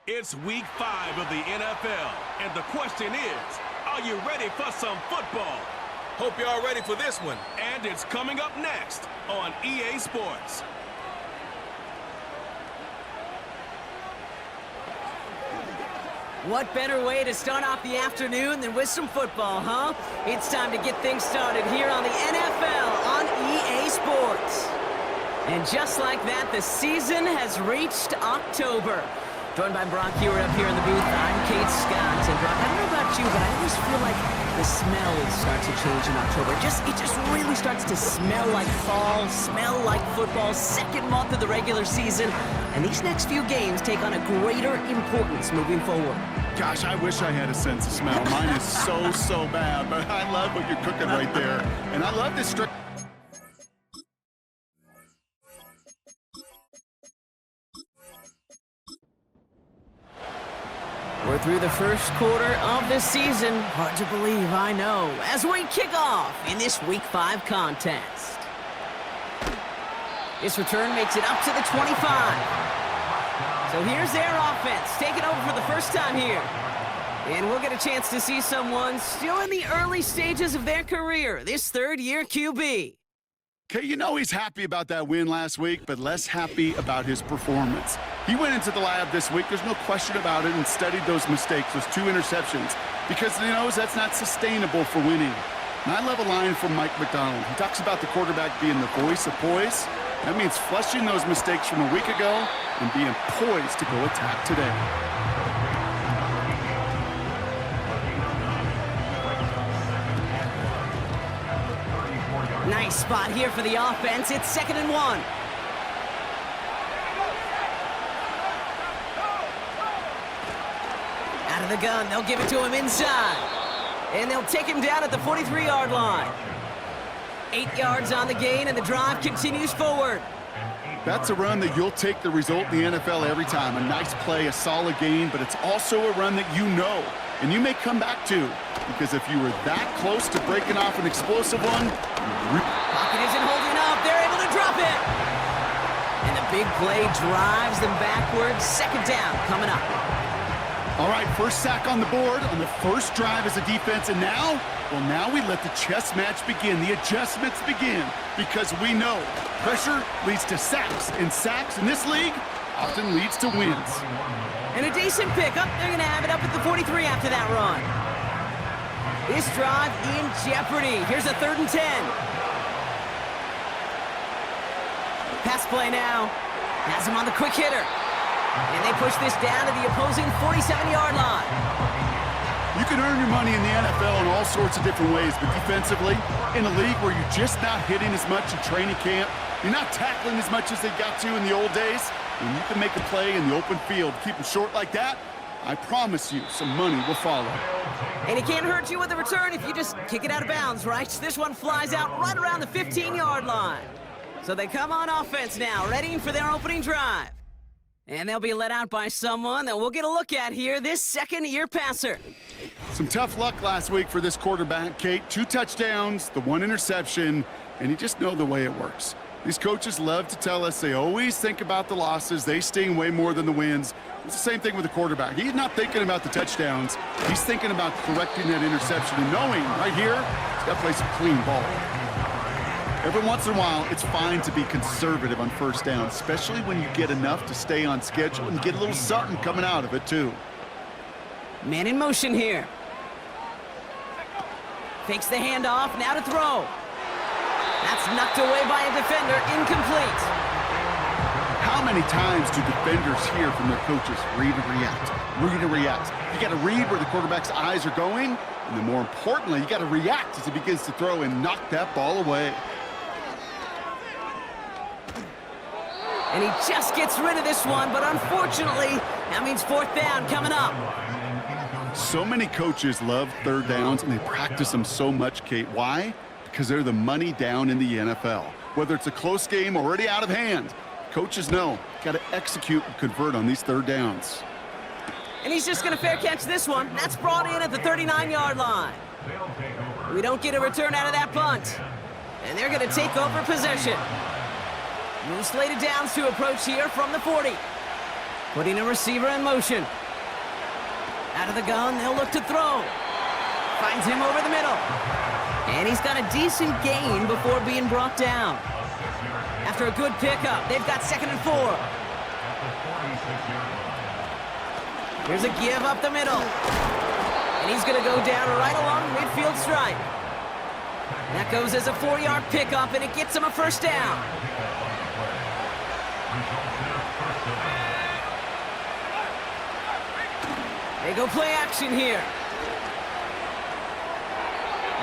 It's week 5 of the NFL, and the question is, are you ready for some football? Hope you're all ready for this one. And it's coming up next on EA Sports. What better way to start off the afternoon than with some football, huh? It's time to get things started here on the NFL on EA Sports. And just like that, the season has reached October. Joined by Brock Hewitt up here in the booth, I'm Kate Scott. And Brock, I don't know about you, but I always feel like the smells start to change in October. It just really starts to smell like fall, smell like football, second month of the regular season. And these next few games take on a greater importance moving forward. Gosh, I wish I had a sense of smell. Mine is so bad, but I love what you're cooking right there. And I love this stretch. We're through the first quarter of the season. Hard to believe, I know, as we kick off in this Week 5 contest. This return makes it up to the 25. So here's their offense, taking over for the first time here. And we'll get a chance to see someone still in the early stages of their career, this third-year QB. Okay, you know he's happy about that win last week, but less happy about his performance. He went into the lab this week, there's no question about it, and studied those mistakes, those 2 interceptions, because he knows that's not sustainable for winning. And I love a line from Mike McDonald. He talks about the quarterback being the voice of poise. That means flushing those mistakes from a week ago and being poised to go attack today. Nice spot here for the offense. It's 2nd and 1. Out of the gun, they'll give it to him inside. And they'll take him down at the 43-yard line. 8 yards on the gain, and the drive continues forward. That's a run that you'll take the result in the NFL every time. A nice play, a solid gain, but it's also a run that you know, and you may come back to, because if you were that close to breaking off an explosive one, Pocket isn't holding up. They're able to drop it. And the big play drives them backwards. 2nd down coming up. All right, first sack on the board on the first drive as a defense, and now we let the chess match begin, the adjustments begin, because we know pressure leads to sacks, and sacks in this league often leads to wins. And a decent pickup. They're going to have it up at the 43 after that run. This drive in jeopardy. Here's a 3rd and 10. Pass play now. Has him on the quick hitter. And they push this down to the opposing 47-yard line. You can earn your money in the NFL in all sorts of different ways, but defensively, in a league where you're just not hitting as much in training camp, you're not tackling as much as they got to in the old days, when you can make a play in the open field, keep them short like that, I promise you some money will follow. And it can't hurt you with a return if you just kick it out of bounds, right? This one flies out right around the 15-yard line. So they come on offense now, ready for their opening drive. And they'll be let out by someone that we'll get a look at here, this second-year passer. Some tough luck last week for this quarterback, Kate. 2 touchdowns, the 1 interception, and you just know the way it works. These coaches love to tell us they always think about the losses. They sting way more than the wins. It's the same thing with the quarterback. He's not thinking about the touchdowns. He's thinking about correcting that interception and knowing right here, he's got to play some clean ball. Every once in a while, it's fine to be conservative on first down, especially when you get enough to stay on schedule and get a little something coming out of it, too. Man in motion here. Fakes the handoff, now to throw. That's knocked away by a defender, incomplete. How many times do defenders hear from their coaches, read and react, read and react? You got to read where the quarterback's eyes are going, and then more importantly, you got to react as he begins to throw and knock that ball away. And he just gets rid of this one, but unfortunately, that means 4th down coming up. So many coaches love 3rd downs, and they practice them so much, Kate. Why? Because they're the money down in the NFL. Whether it's a close game already out of hand, coaches know, got to execute and convert on these 3rd downs. And he's just going to fair catch this one. That's brought in at the 39-yard line. We don't get a return out of that punt. And they're going to take over possession. New slated downs to approach here from the 40. Putting a receiver in motion. Out of the gun, they'll look to throw. Finds him over the middle. And he's got a decent gain before being brought down. After a good pickup, they've got 2nd and 4. Here's a give up the middle. And he's going to go down right along the midfield stripe. That goes as a 4-yard pickup, and it gets him a first down. They go play action here.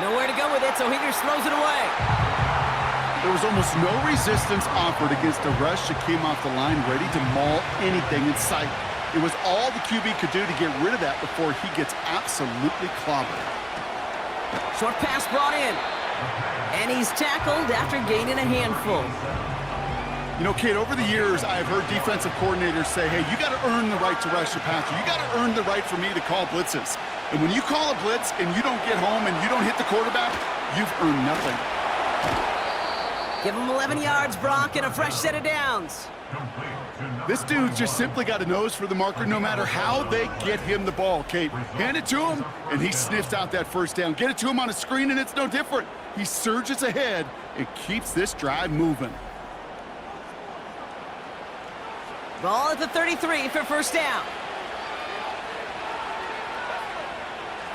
Nowhere to go with it, so he just throws it away. There was almost no resistance offered against a rush that came off the line ready to maul anything in sight. It was all the QB could do to get rid of that before he gets absolutely clobbered. Short pass brought in. And he's tackled after gaining a handful. You know, Kate, over the years, I've heard defensive coordinators say, hey, you got to earn the right to rush your passer. You got to earn the right for me to call blitzes. And when you call a blitz and you don't get home and you don't hit the quarterback, you've earned nothing. Give him 11 yards, Brock, and a fresh set of downs. This dude's just simply got a nose for the marker no matter how they get him the ball, Kate. Hand it to him, and he sniffs out that first down. Get it to him on a screen, and it's no different. He surges ahead and keeps this drive moving. Ball at the 33 for first down.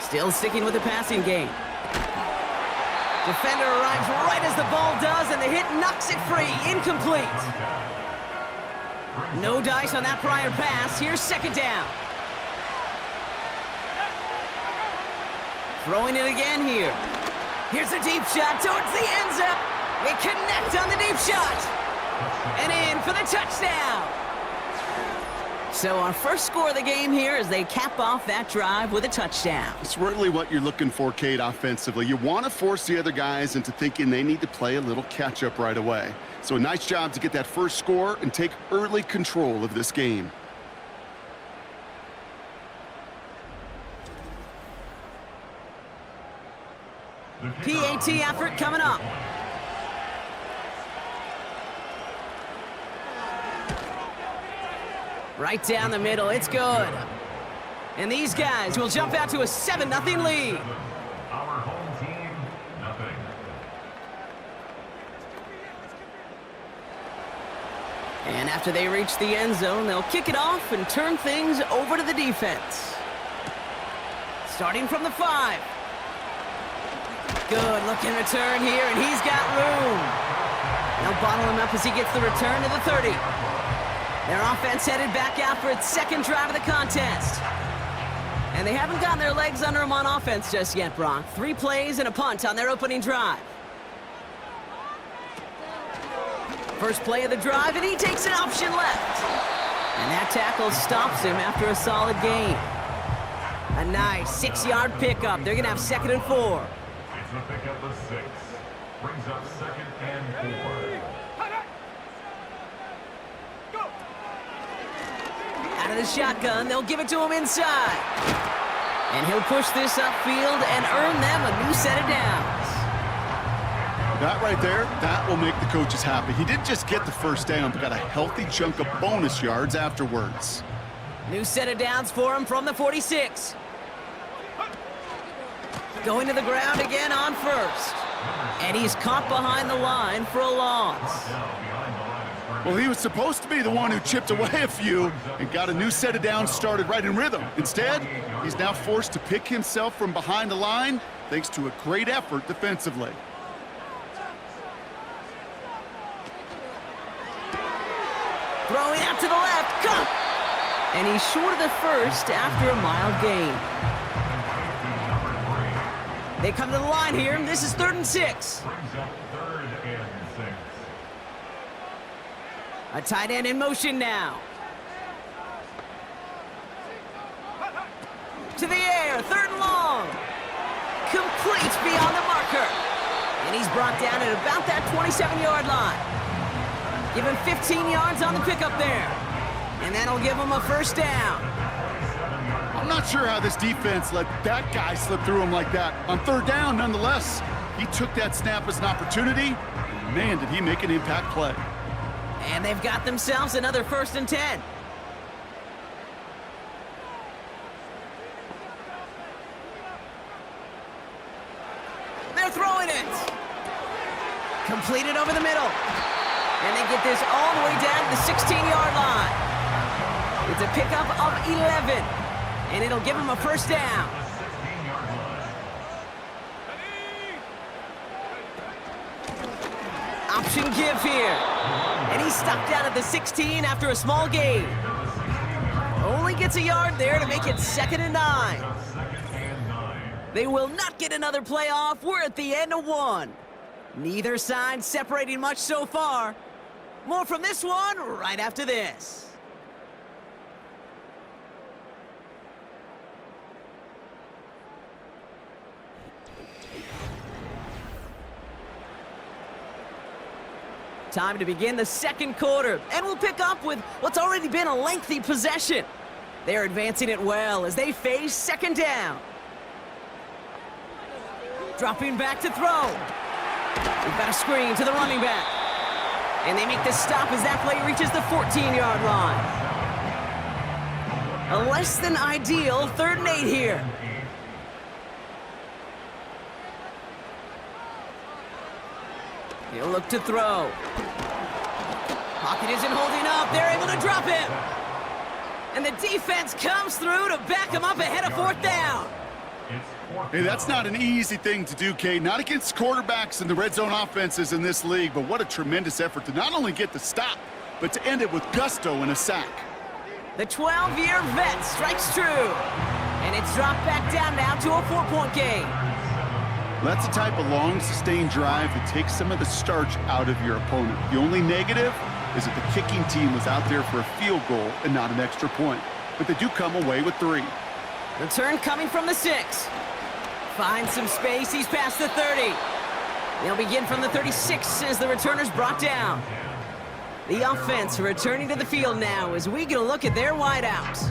Still sticking with the passing game. Defender arrives right as the ball does, and the hit knocks it free. Incomplete. No dice on that prior pass. Here's 2nd down. Throwing it again here. Here's a deep shot towards the end zone. They connect on the deep shot. And in for the touchdown. So our first score of the game here as they cap off that drive with a touchdown. It's really what you're looking for, Kate, offensively. You want to force the other guys into thinking they need to play a little catch-up right away. So a nice job to get that first score and take early control of this game. PAT effort coming up. Right down the middle, it's good. And these guys will jump out to a 7-0 lead. Our home team, nothing. And after they reach the end zone, they'll kick it off and turn things over to the defense. Starting from the 5. Good looking return here, and he's got room. They'll bottle him up as he gets the return to the 30. Their offense headed back out for its 2nd drive of the contest. And they haven't gotten their legs under them on offense just yet, Brock. 3 plays and a punt on their opening drive. First play of the drive, and he takes an option left. And that tackle stops him after a solid gain. A nice 6-yard pickup. They're going to have 2nd and 4. It's a pickup of 6. Brings up 2nd and 4. Out of the shotgun, they'll give it to him inside. And he'll push this upfield and earn them a new set of downs. That right there, that will make the coaches happy. He didn't just get the first down, but got a healthy chunk of bonus yards afterwards. New set of downs for him from the 46. Going to the ground again on first. And he's caught behind the line for a loss. Well, he was supposed to be the one who chipped away a few and got a new set of downs started right in rhythm. Instead, he's now forced to pick himself from behind the line thanks to a great effort defensively. Throwing out to the left. Come! And he's short of the first after a mild gain. They come to the line here, and this is 3rd and 6. A tight end in motion now. To the air, 3rd and long. Complete beyond the marker. And he's brought down at about that 27-yard line. Give him 15 yards on the pickup there. And that'll give him a first down. I'm not sure how this defense let that guy slip through him like that. On 3rd down, nonetheless, he took that snap as an opportunity. And man, did he make an impact play. And they've got themselves another 1st and 10. throwing it. Completed over the middle. And they get this all the way down to the 16-yard line. It's a pickup of 11. And it'll give them a first down. Option give here. And he's stuck down at the 16 after a small gain. Only gets a yard there to make it 2nd and 9. They will not get another play off. We're at the end of one. Neither side separating much so far. More from this one right after this. Time to begin the second quarter, and we'll pick up with what's already been a lengthy possession. They're advancing it well as they face 2nd down. Dropping back to throw. We've got a screen to the running back. And they make the stop as that play reaches the 14-yard line. A less than ideal 3rd and 8 here. He'll look to throw. Pocket isn't holding up. They're able to drop him. And the defense comes through to back him up ahead of 4th down. Hey, that's not an easy thing to do, Kate. Not against quarterbacks and the red zone offenses in this league, but what a tremendous effort to not only get the stop, but to end it with gusto and a sack. The 12-year vet strikes true. And it's dropped back down now to a 4-point game. That's the type of long, sustained drive that takes some of the starch out of your opponent. The only negative is that the kicking team was out there for a field goal and not an extra point. But they do come away with 3. Return coming from the 6. Finds some space. He's past the 30. They'll begin from the 36 as the returner's brought down. The offense returning to the field now as we get a look at their wideouts.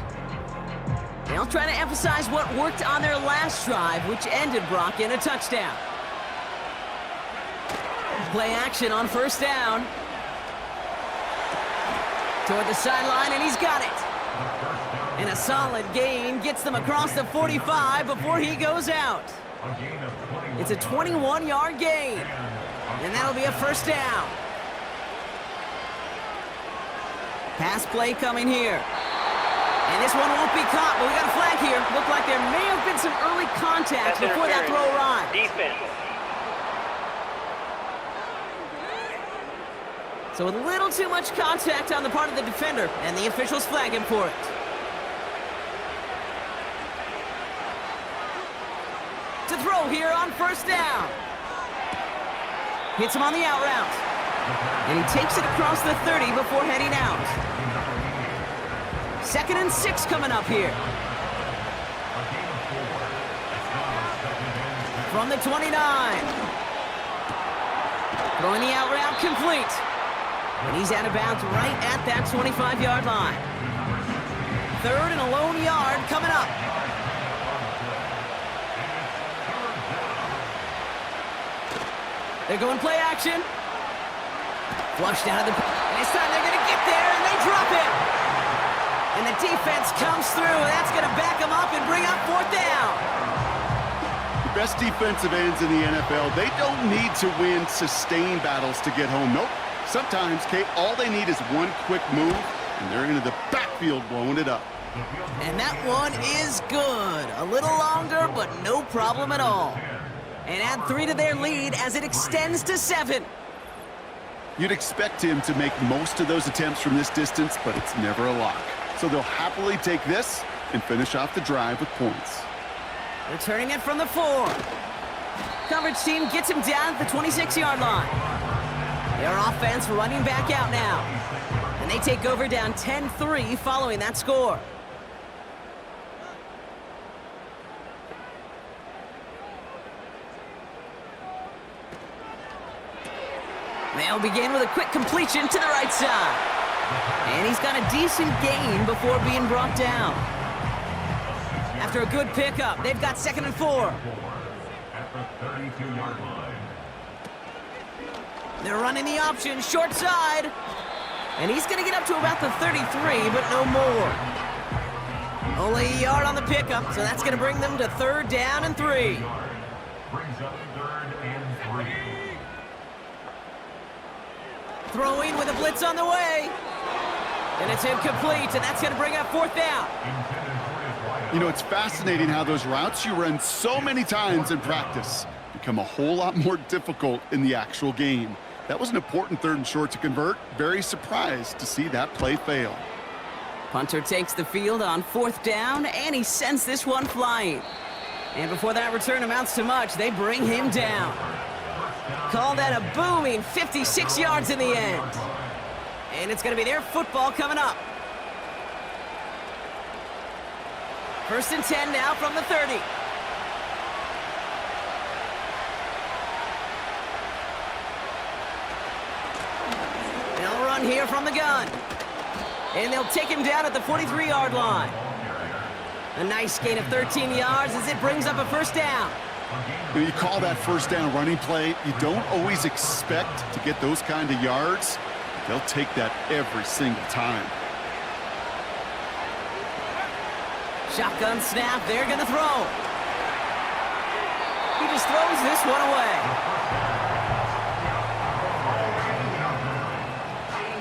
They'll try to emphasize what worked on their last drive, which ended, Brock, in a touchdown. Play action on 1st down. Toward the sideline, and he's got it. And a solid gain gets them across the 45 before he goes out. It's a 21-yard gain. And that'll be a 1st down. Pass play coming here. And this one won't be caught, but we got a flag here. Looked like there may have been some early contact before that throw arrived. Defense. So a little too much contact on the part of the defender, and the officials flag him for it. To throw here on 1st down. Hits him on the out route. And he takes it across the 30 before heading out. 2nd and 6 coming up here. From the 29. Throwing the out route complete. And he's out of bounds right at that 25-yard line. 3rd and a lone yard coming up. They're going play action. Flushed out of the... And this time they're going to get there, and they drop it. And the defense comes through. That's going to back them up and bring up 4th down. The best defensive ends in the NFL, they don't need to win sustained battles to get home. Nope. Sometimes, Kate, all they need is one quick move, and they're into the backfield blowing it up. And that one is good. A little longer, but no problem at all. And add 3 to their lead as it extends to 7. You'd expect him to make most of those attempts from this distance, but it's never a lock. So they'll happily take this and finish off the drive with points. Returning it from the 4. Coverage team gets him down at the 26-yard line. Their offense running back out now. And they take over down 10-3 following that score. They'll begin with a quick completion to the right side. And he's got a decent gain before being brought down. After a good pickup, they've got 2nd and 4. At the 32-yard line. They're running the option, short side. And he's going to get up to about the 33, but no more. Only a yard on the pickup, so that's going to bring them to 3rd down and 3. Brings up 3rd and Throwing with a blitz on the way. And it's incomplete, and that's going to bring up fourth down. You know, it's fascinating how those routes you run so many times in practice become a whole lot more difficult in the actual game. That was an important 3rd and short to convert. Very surprised to see that play fail. Punter takes the field on 4th down, and he sends this one flying. And before that return amounts to much, they bring him down. Call that a booming 56 yards in the end. And it's going to be their football coming up. 1st and 10 now from the 30. They'll run here from the gun. And they'll take him down at the 43-yard line. A nice gain of 13 yards as it brings up a 1st down. When you call that 1st down running play, you don't always expect to get those kind of yards. They'll take that every single time. Shotgun snap, they're gonna throw. He just throws this one away.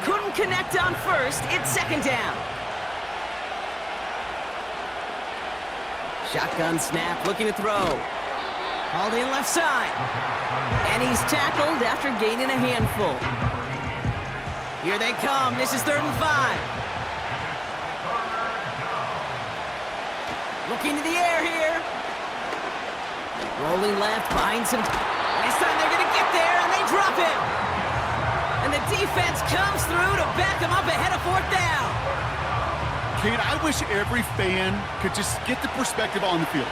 Couldn't connect on 1st, it's 2nd down. Shotgun snap, looking to throw. Hauled in left side. And he's tackled after gaining a handful. Here they come, this is 3rd and 5. Looking to the air here. Rolling left, behind some... This time they're going to get there, and they drop him. And the defense comes through to back him up ahead of 4th down. Kate, I wish every fan could just get the perspective on the field.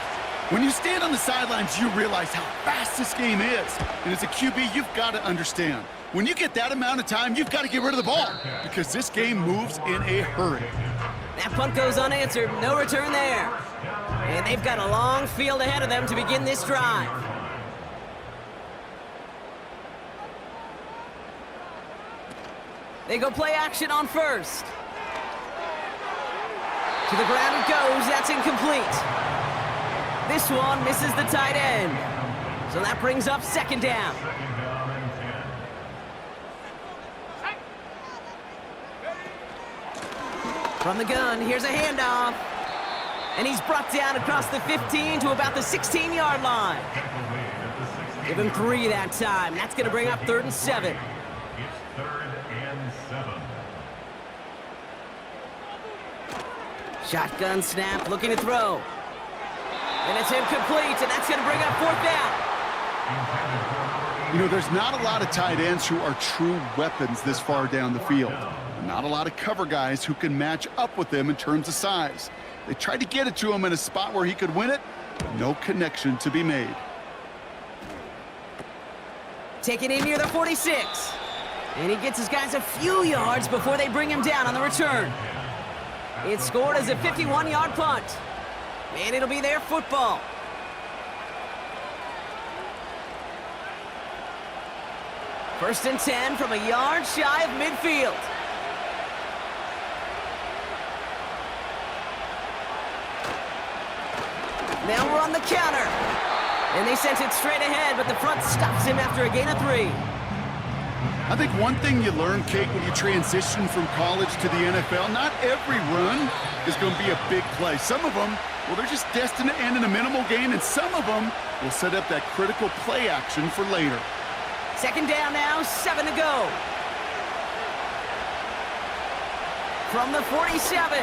When you stand on the sidelines, you realize how fast this game is. And as a QB, you've got to understand. When you get that amount of time, you've got to get rid of the ball because this game moves in a hurry. That punt goes unanswered. No return there. And they've got a long field ahead of them to begin this drive. They go play action on 1st. To the ground it goes. That's incomplete. This one misses the tight end. So that brings up 2nd down. From the gun, here's a handoff. And he's brought down across the 15 to about the 16-yard line. Give him 3 that time. That's going to bring up 3rd and 7. It's 3rd and 7. Shotgun snap, looking to throw. And it's incomplete, and that's going to bring up 4th down. You know, there's not a lot of tight ends who are true weapons this far down the field. Not a lot of cover guys who can match up with them in terms of size. They tried to get it to him in a spot where he could win it, but no connection to be made. Taken in near the 46. And he gets his guys a few yards before they bring him down on the return. It's scored as a 51-yard punt. And it'll be their football. First and 10 from a yard shy of midfield. Now we're on the counter. And they sent it straight ahead, but the front stops him after a gain of 3. I think one thing you learn, Kate, when you transition from college to the NFL, not every run is going to be a big play. Some of them, well, they're just destined to end in a minimal gain, and some of them will set up that critical play action for later. 2nd down now, 7 to go. From the 47.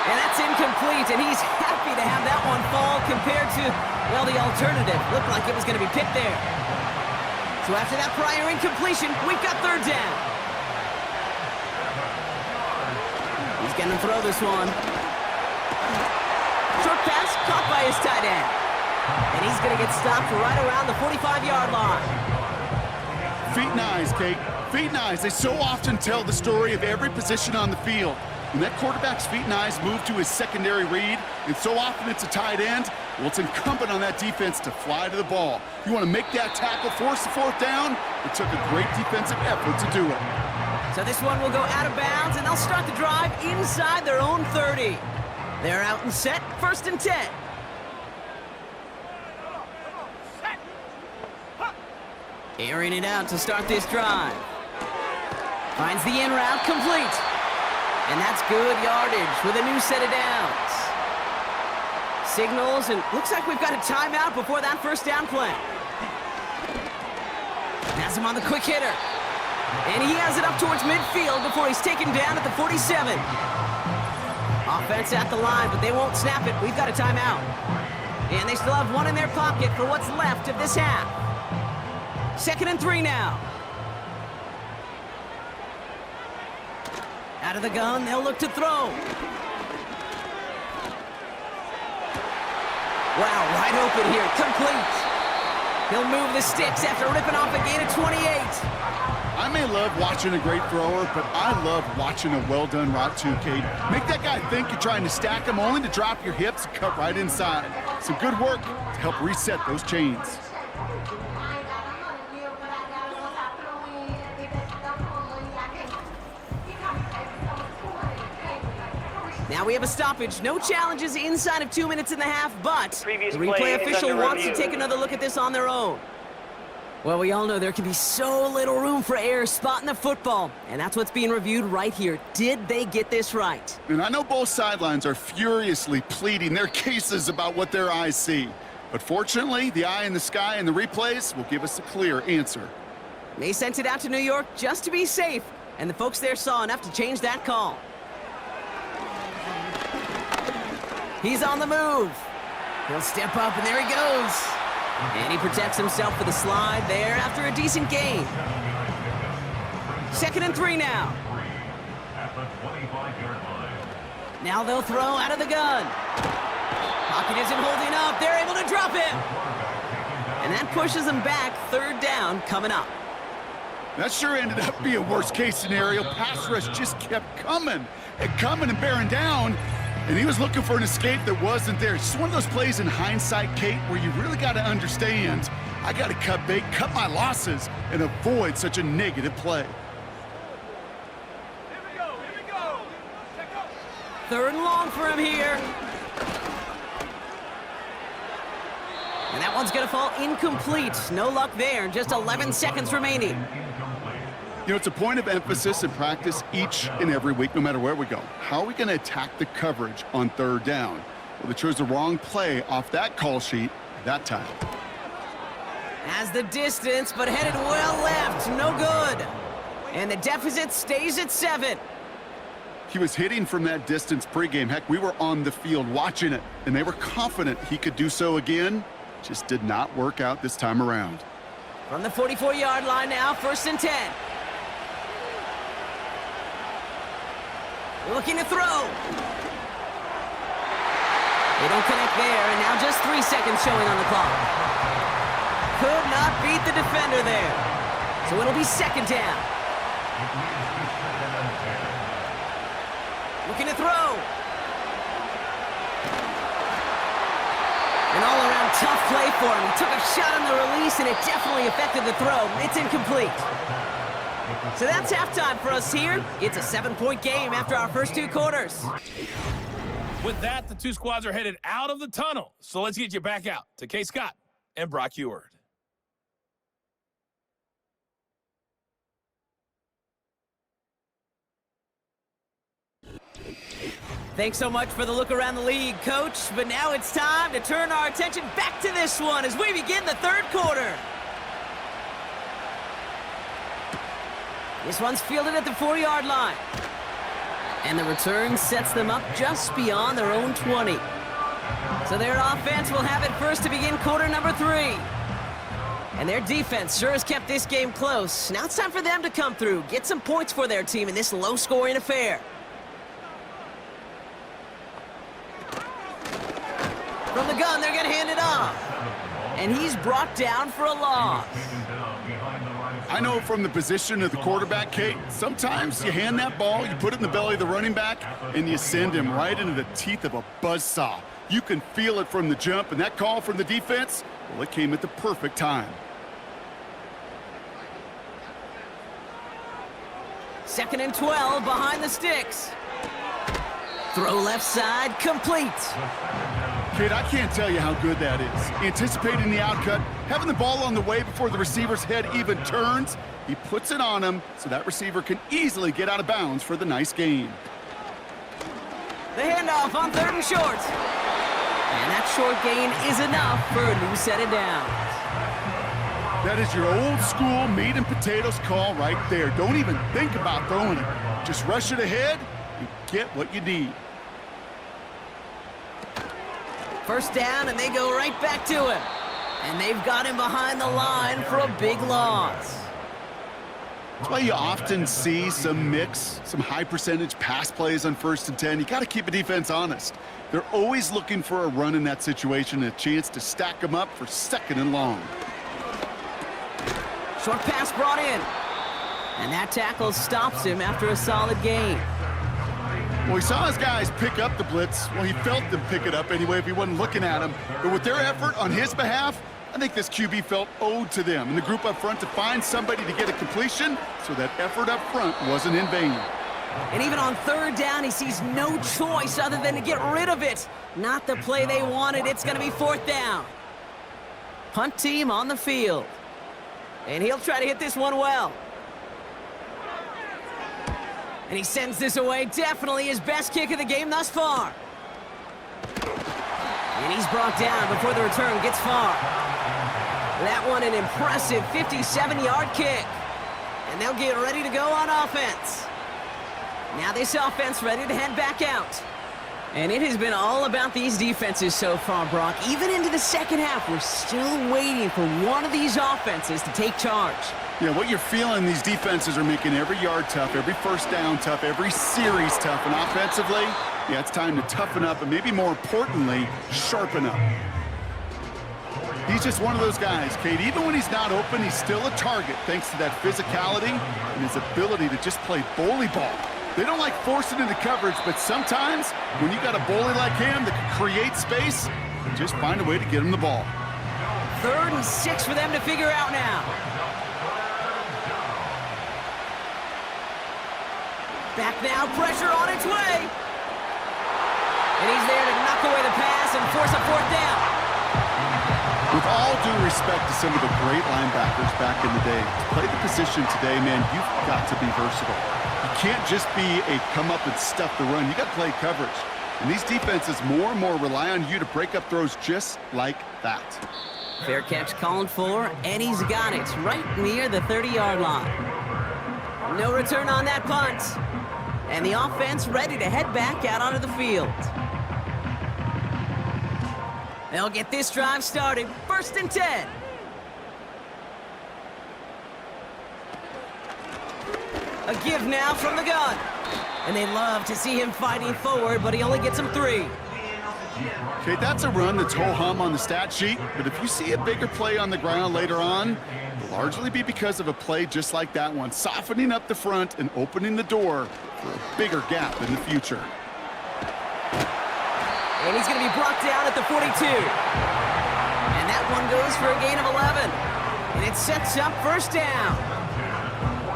And that's incomplete, and he's happy to have that one fall compared to, well, the alternative. Looked like it was going to be picked there. So after that prior incompletion, we've got 3rd down. He's going to throw this one. Short pass caught by his tight end. And he's going to get stopped right around the 45-yard line. Feet and eyes, Kate. Feet and eyes. They so often tell the story of every position on the field. When that quarterback's feet and eyes move to his secondary read, and so often it's a tight end, well, it's incumbent on that defense to fly to the ball. You want to make that tackle, force the 4th down? It took a great defensive effort to do it. So this one will go out of bounds, and they'll start the drive inside their own 30. They're out and set, 1st and 10. Airing it out to start this drive. Finds the in route complete. And that's good yardage with a new set of downs. Signals, and looks like we've got a timeout before that first down play. Has him on the quick hitter. And he has it up towards midfield before he's taken down at the 47. Offense at the line, but they won't snap it. We've got a timeout. And they still have one in their pocket for what's left of this half. 2nd and 3 now. Out of the gun, they'll look to throw. Wow, wide open here, complete. He'll move the sticks after ripping off a gain of 28. I may love watching a great thrower, but I love watching a well-done route too, Kate. Make that guy think you're trying to stack him, only to drop your hips and cut right inside. Some good work to help reset those chains. Now we have a stoppage. No challenges inside of 2 minutes and a half, but Previous the replay play is official under wants to review. take another look at this on their own. Well, we all know there can be so little room for error spotting the football, and that's what's being reviewed right here. Did they get this right? And I know both sidelines are furiously pleading their cases about what their eyes see. But fortunately, the eye in the sky and the replays will give us a clear answer. They sent it out to New York just to be safe, and the folks there saw enough to change that call. He's on the move. He'll step up, and there he goes. And he protects himself with a slide there after a decent gain. 2nd and 3 now. At the 25-yard line. Now they'll throw out of the gun. Pocket isn't holding up. They're able to drop him. And that pushes them back. 3rd down coming up. That sure ended up being a worst-case scenario. Pass rush just kept coming and bearing down. And he was looking for an escape that wasn't there. It's just one of those plays in hindsight, Kate, where you really got to understand, I got to cut bait, cut my losses, and avoid such a negative play. 3rd and long for him here. And that one's going to fall incomplete. No luck there. Just 11 seconds remaining. You know, it's a point of emphasis in practice each and every week, no matter where we go. How are we going to attack the coverage on 3rd down? Well, they chose the wrong play off that call sheet that time. Has the distance, but headed well left. No good. And the deficit stays at 7. He was hitting from that distance pregame. Heck, we were on the field watching it, and they were confident he could do so again. Just did not work out this time around. From the 44-yard line now, 1st and 10. Looking to throw. They don't connect there, and now just 3 seconds showing on the clock. Could not beat the defender there. So it'll be 2nd down. Looking to throw. An all-around tough play for him. He took a shot on the release, and it definitely affected the throw. It's incomplete. So that's halftime for us here. It's a 7-point game after our first 2 quarters. With that, the two squads are headed out of the tunnel. So let's get you back out to Kay Scott and Brock Eward. Thanks so much for the look around the league, Coach. But now it's time to turn our attention back to this one as we begin the 3rd quarter. This one's fielded at the 4-yard line. And the return sets them up just beyond their own 20. So their offense will have it first to begin quarter number 3. And their defense sure has kept this game close. Now it's time for them to come through, get some points for their team in this low-scoring affair. From the gun, they're going to hand it off. And he's brought down for a loss. I know from the position of the quarterback, Kate, sometimes you hand that ball, you put it in the belly of the running back, and you send him right into the teeth of a buzzsaw. You can feel it from the jump, and that call from the defense, well, it came at the perfect time. 2nd and 12 behind the sticks. Throw left side, complete. Kid, I can't tell you how good that is. Anticipating the outcut, having the ball on the way before the receiver's head even turns, he puts it on him so that receiver can easily get out of bounds for the nice gain. The handoff on 3rd and short. And that short gain is enough for a new set of downs. That is your old school meat and potatoes call right there. Don't even think about throwing it. Just rush it ahead and get what you need. First down, and they go right back to him. And they've got him behind the line for a big loss. That's why you often see some mix, some high percentage pass plays on 1st and 10. You got to keep a defense honest. They're always looking for a run in that situation, a chance to stack them up for 2nd and long. Short pass brought in. And that tackle stops him after a solid gain. Well, he saw his guys pick up the blitz. Well, he felt them pick it up anyway if he wasn't looking at him. But with their effort on his behalf, I think this QB felt owed to them and the group up front to find somebody to get a completion, so that effort up front wasn't in vain. And even on 3rd down, he sees no choice other than to get rid of it. Not the play they wanted. It's going to be 4th down. Punt team on the field. And he'll try to hit this one well. And he sends this away. Definitely his best kick of the game thus far. And he's brought down before the return gets far. That one an impressive 57-yard kick. And they'll get ready to go on offense. Now this offense ready to head back out. And it has been all about these defenses so far, Brock. Even into the 2nd half, we're still waiting for one of these offenses to take charge. Yeah, what you're feeling, these defenses are making every yard tough, every 1st down tough, every series tough. And offensively, yeah, it's time to toughen up and maybe more importantly, sharpen up. He's just one of those guys, Kate. Even when he's not open, he's still a target thanks to that physicality and his ability to just play bully ball. They don't like forcing into coverage, but sometimes when you got a bully like him that can create space, just find a way to get him the ball. 3rd and 6 for them to figure out now. Back now, pressure on its way. And he's there to knock away the pass and force a 4th down. With all due respect to some of the great linebackers back in the day, to play the position today, man, you've got to be versatile. You can't just be a come up and stuff the run. You got to play coverage. And these defenses more and more rely on you to break up throws just like that. Fair catch called for, and he's got it right near the 30-yard line. No return on that punt. And the offense ready to head back out onto the field. They'll get this drive started. 1st and 10. A give now from the gun. And they love to see him fighting forward, but he only gets him 3. Okay, that's a run that's ho-hum on the stat sheet, but if you see a bigger play on the ground later on, it'll largely be because of a play just like that one, softening up the front and opening the door for a bigger gap in the future. And he's going to be brought down at the 42. And that one goes for a gain of 11. And it sets up 1st down.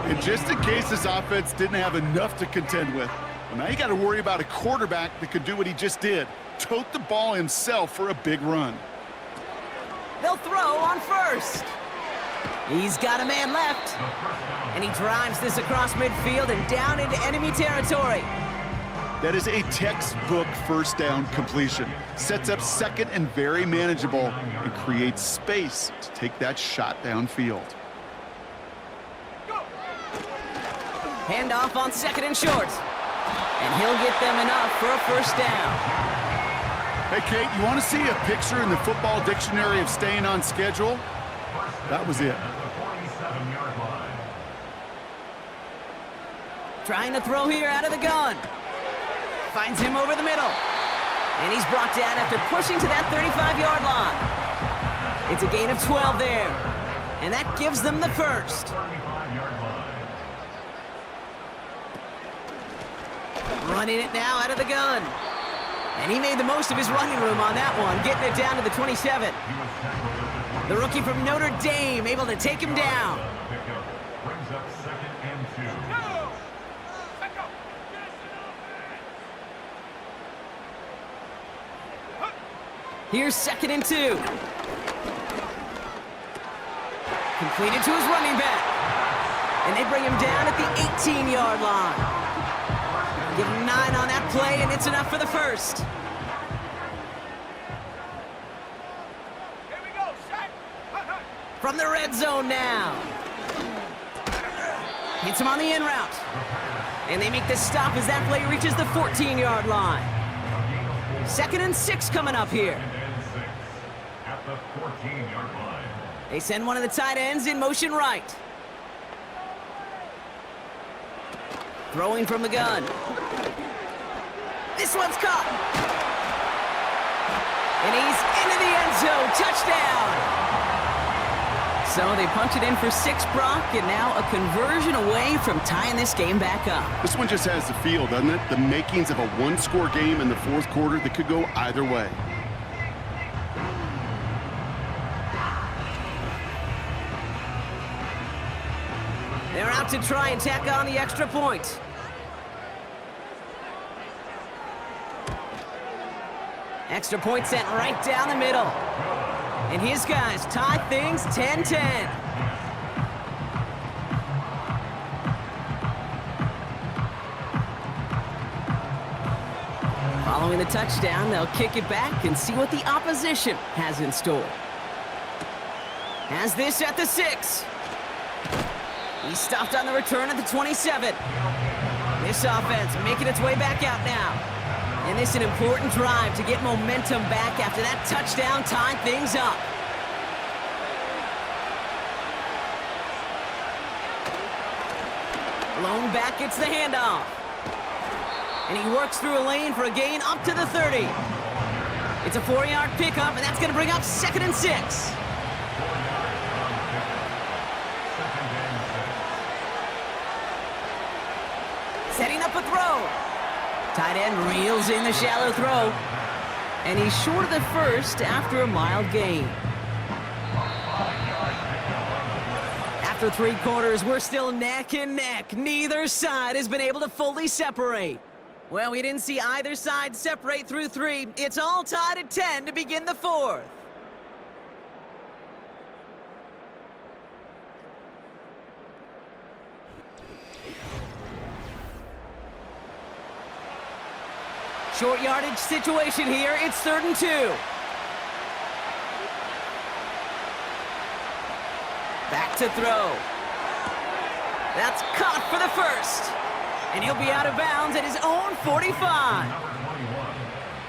And just in case this offense didn't have enough to contend with, well, now you got to worry about a quarterback that could do what he just did, tote the ball himself for a big run. They'll throw on 1st. He's got a man left. And he drives this across midfield and down into enemy territory. That is a textbook 1st down completion. Sets up 2nd and very manageable and creates space to take that shot downfield. Handoff on 2nd and short. And he'll get them enough for a 1st down. Hey, Kate, you want to see a picture in the football dictionary of staying on schedule? That was it. Trying to throw here out of the gun. Finds him over the middle. And he's brought down after pushing to that 35-yard line. It's a gain of 12 there. And that gives them the 1st. Running it now out of the gun. And he made the most of his running room on that one, getting it down to the 27. The rookie from Notre Dame able to take him down. Brings up 2nd and 2. Here's 2nd and 2. Completed to his running back. And they bring him down at the 18-yard line. Give him 9 on that play, and it's enough for the first. Here we go, set. From the red zone now. Hits him on the in route. And they make the stop as that play reaches the 14-yard line. 2nd and 6 coming up here. And 6 at the 14-yard line. They send one of the tight ends in motion right. Throwing from the gun. This one's caught. And he's into the end zone. Touchdown. So they punch it in for 6, Brock, and now a conversion away from tying this game back up. This one just has the feel, doesn't it? The makings of a one-score game in the fourth quarter that could go either way. They're out to try and tack on the extra point. Extra point sent right down the middle. And his guys tie things 10-10. Following the touchdown, they'll kick it back and see what the opposition has in store. Has this at the 6. He's stopped on the return at the 27. This offense making its way back out now. And this is an important drive to get momentum back after that touchdown tied things up. Lone back gets the handoff. And he works through a lane for a gain up to the 30. It's a 4-yard pickup, and that's going to bring up 2nd and 6. Setting up a throw. Tight end reels in the shallow throw. And he's short of the first after a mild gain. After 3 quarters, we're still neck and neck. Neither side has been able to fully separate. Well, we didn't see either side separate through 3. It's all tied at 10 to begin the 4th. Short yardage situation here. It's 3rd and 2. Back to throw. That's caught for the first. And he'll be out of bounds at his own 45.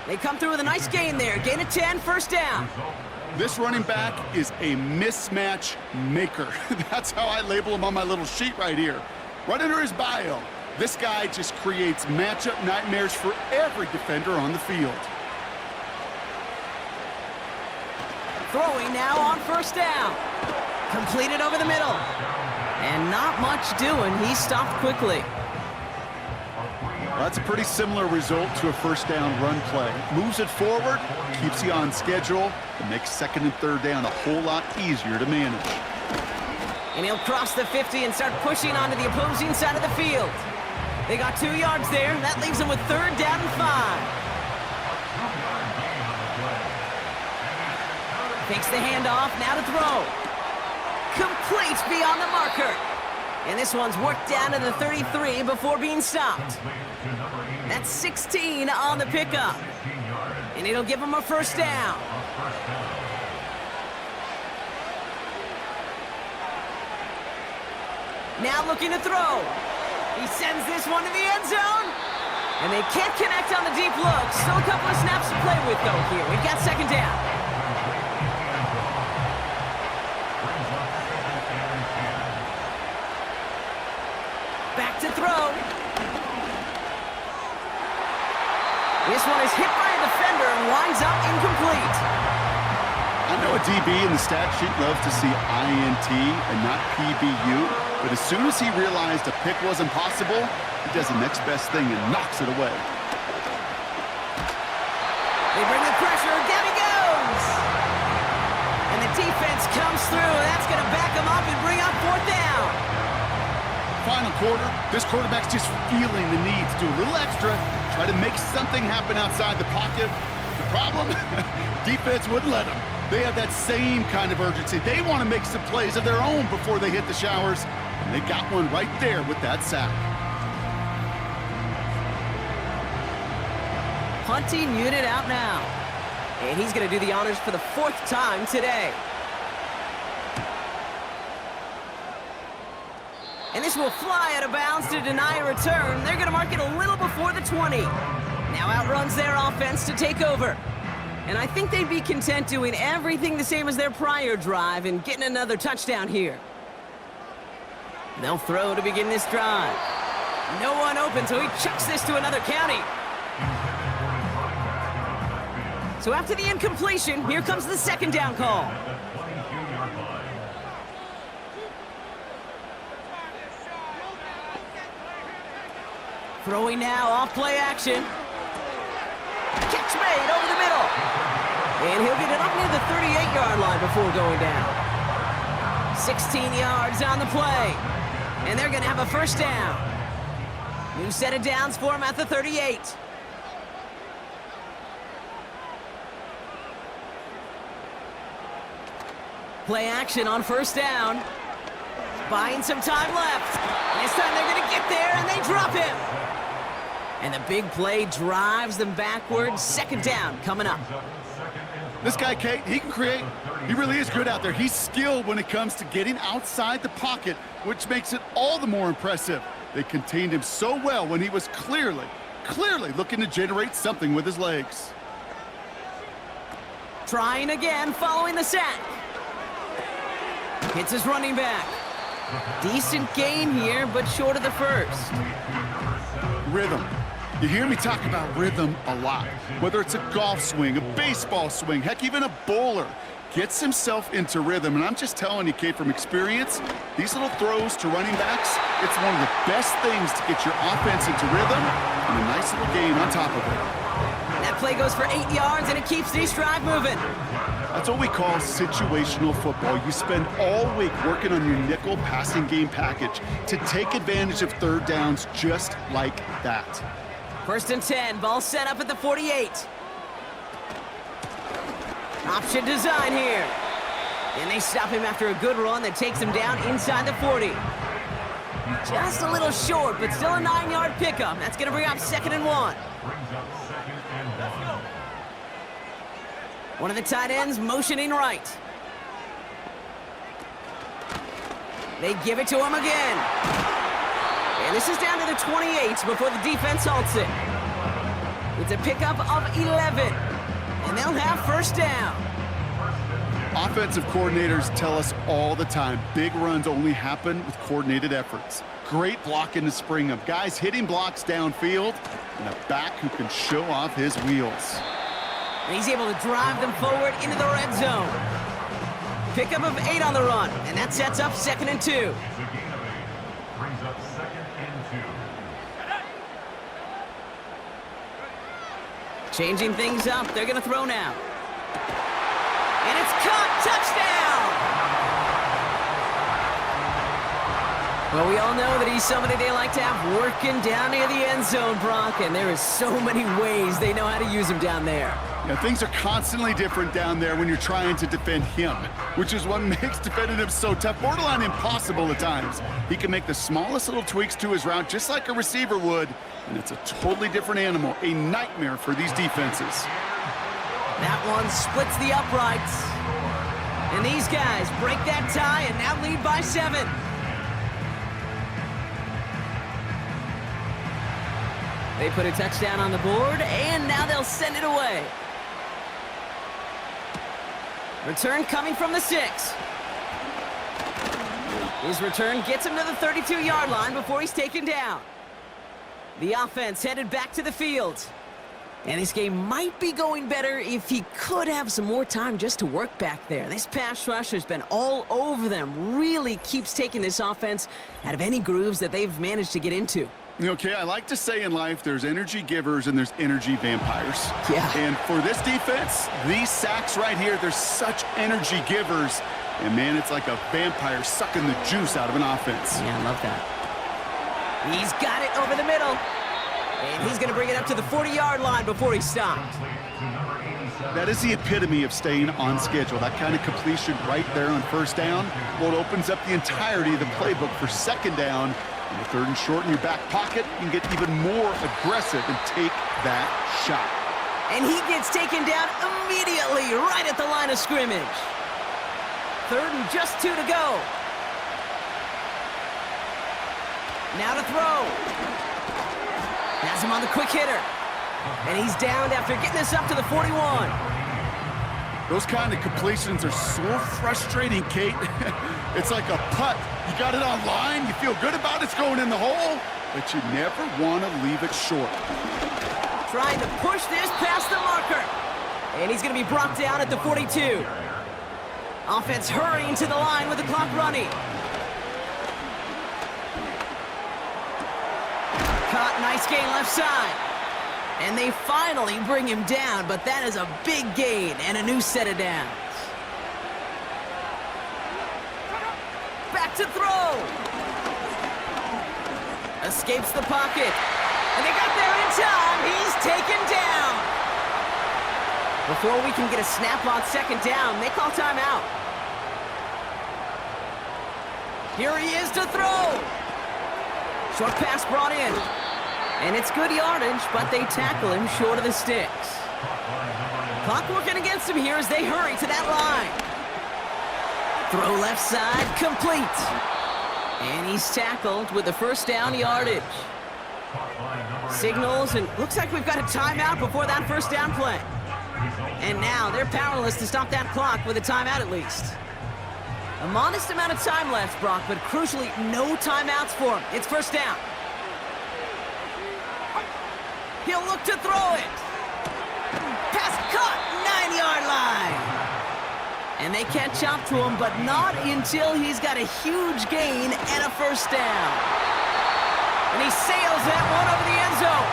They come through with a nice gain there. Gain of 10, first down. This running back is a mismatch maker. That's how I label him on my little sheet right here. Right under his bio. This guy just creates matchup nightmares for every defender on the field. Throwing now on first down. Completed over the middle. And not much doing. He stopped quickly. Well, that's a pretty similar result to a first down run play. Moves it forward, keeps you on schedule, and makes 2nd and 3rd down a whole lot easier to manage. And he'll cross the 50 and start pushing onto the opposing side of the field. They got 2 yards there. That leaves them with 3rd down and 5. Takes the handoff, now to throw. Complete beyond the marker. And this one's worked down to the 33 before being stopped. That's 16 on the pickup. And it'll give them a first down. Now looking to throw. He sends this one to the end zone. And they can't connect on the deep look. Still a couple of snaps to play with, though, here. We've got 2nd down. Back to throw. This one is hit by a defender and winds up incomplete. I know a DB in the stat sheet loves to see INT and not PBU, but as soon as he realized a pick wasn't possible, he does the next best thing and knocks it away. They bring the pressure, down he goes! And the defense comes through, that's going to back him up and bring up 4th down. Final quarter, this quarterback's just feeling the need to do a little extra, try to make something happen outside the pocket. The Problem? Defense wouldn't let them. They have that same kind of urgency. They want to make some plays of their own before they hit the showers. And they got one right there with that sack. Punting unit out now. And he's going to do the honors for the 4th time today. And this will fly out of bounds to deny a return. They're going to mark it a little before the 20. Now outruns their offense to take over. And I think they'd be content doing everything the same as their prior drive and getting another touchdown here. They'll throw to begin this drive. No one open, so he chucks this to another county. So after the incompletion, here comes the 2nd down call. Throwing now off play action. Catch made over the middle. And he'll get it up near the 38-yard line before going down. 16 yards on the play. And they're going to have a 1st down. New set of downs for him at the 38. Play action on 1st down. Buying some time left. And this time they're going to get there, and they drop him. And the big play drives them backwards. 2nd down coming up. This guy, Kate, he can create. He really is good out there. He's skilled when it comes to getting outside the pocket, which makes it all the more impressive. They contained him so well when he was clearly looking to generate something with his legs. Trying again following the sack. Hits his running back. Decent gain here, but short of the 1st. Rhythm. You hear me talk about rhythm a lot. Whether it's a golf swing, a baseball swing, heck, even a bowler gets himself into rhythm. And I'm just telling you, Kate, from experience, these little throws to running backs, it's one of the best things to get your offense into rhythm and a nice little gain on top of it. That play goes for 8 yards, and it keeps this drive moving. That's what we call situational football. You spend all week working on your nickel passing game package to take advantage of 3rd downs just like that. 1st and 10, ball set up at the 48. Option design here. And they stop him after a good run that takes him down inside the 40. Just a little short, but still a 9-yard pickup. That's going to bring up 2nd and 1. One of the tight ends motioning right. They give it to him again. And this is down to the 28 before the defense halts it. It's a pickup of 11. And they'll have 1st down. Offensive coordinators tell us all the time, big runs only happen with coordinated efforts. Great blocking to spring them. Guys hitting blocks downfield, and a back who can show off his wheels. And he's able to drive them forward into the red zone. Pickup of 8 on the run, and that sets up 2nd and 2. Brings up 2nd and 2. Changing things up, they're going to throw now. And it's caught, touchdown! Well, we all know that he's somebody they like to have working down near the end zone, Brock, and there is so many ways they know how to use him down there. Yeah, things are constantly different down there when you're trying to defend him, which is what makes defending him so tough, borderline impossible at times. He can make the smallest little tweaks to his route just like a receiver would, and it's a totally different animal, a nightmare for these defenses. That one splits the uprights. And these guys break that tie and now lead by 7. They put a touchdown on the board, and now they'll send it away. Return coming from the 6. His return gets him to the 32-yard line before he's taken down. The offense headed back to the field. And this game might be going better if he could have some more time just to work back there. This pass rush has been all over them. Really keeps taking this offense out of any grooves that they've managed to get into. Okay, I like to say in life there's energy givers and there's energy vampires. Yeah. And for this defense, these sacks right here, they're such energy givers. And man, it's like a vampire sucking the juice out of an offense. Yeah, I love that. He's got it over the middle. And he's going to bring it up to the 40-yard line before he stops. That is the epitome of staying on schedule. That kind of completion right there on first down. Well, it opens up the entirety of the playbook for second down. In the third and short in your back pocket, you can get even more aggressive and take that shot. And he gets taken down immediately right at the line of scrimmage. Third and just 2 to go. Now to throw. Has him on the quick hitter. And he's downed after getting this up to the 41. Those kind of completions are so frustrating, Kate. It's like a putt. You got it on line, you feel good about it's going in the hole, but you never want to leave it short. Trying to push this past the marker. And he's going to be brought down at the 42. Offense hurrying to the line with the clock running. Caught, nice gain left side. And they finally bring him down, but that is a big gain and a new set of downs. Back to throw. Escapes the pocket. And they got there in time. He's taken down. Before we can get a snap on second down, they call timeout. Here he is to throw. Short pass brought in. And it's good yardage, but they tackle him short of the sticks. Clock working against him here as they hurry to that line. Throw left side, complete. And he's tackled with the first down yardage. Signals, and looks like we've got a timeout before that first down play. And now they're powerless to stop that clock with a timeout at least. A modest amount of time left, Brock, but crucially, no timeouts for him. It's first down. He'll look to throw it. Pass caught, 9-yard line. And they catch up to him, but not until he's got a huge gain and a first down. And he sails that one over the end zone.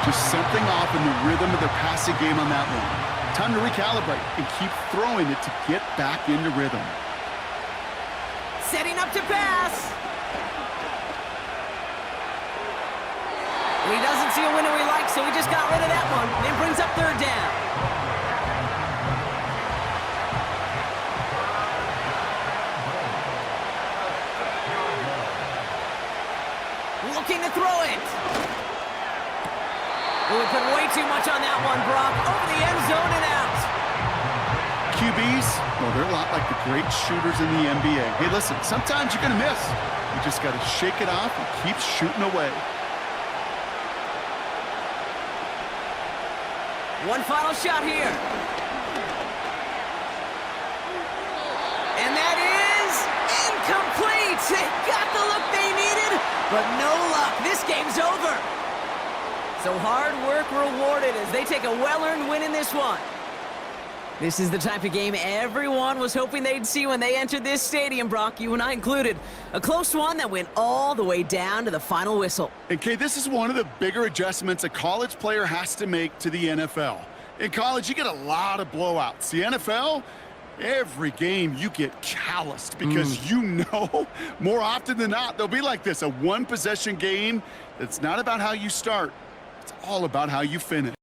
Just something off in the rhythm of their passing game on that one. Time to recalibrate and keep throwing it to get back into rhythm. Setting up to pass. And he doesn't see a window he likes, so he just got rid of that one. Then brings up third down. Looking to throw it. Oh, we put way too much on that one, Brock. Over the end zone and out. QBs, well, they're a lot like the great shooters in the NBA. Hey, listen, sometimes you're going to miss. You just got to shake it off and keep shooting away. One final shot here. And that is incomplete. They got the look they needed, but no luck. This game's over. So hard work rewarded as they take a well-earned win in this one. This is the type of game everyone was hoping they'd see when they entered this stadium, Brock, you and I included. A close one that went all the way down to the final whistle. And, Kay, this is one of the bigger adjustments a college player has to make to the NFL. In college, you get a lot of blowouts. The NFL, every game you get calloused because you know more often than not they'll be like this, a one-possession game that's not about how you start. It's all about how you finish.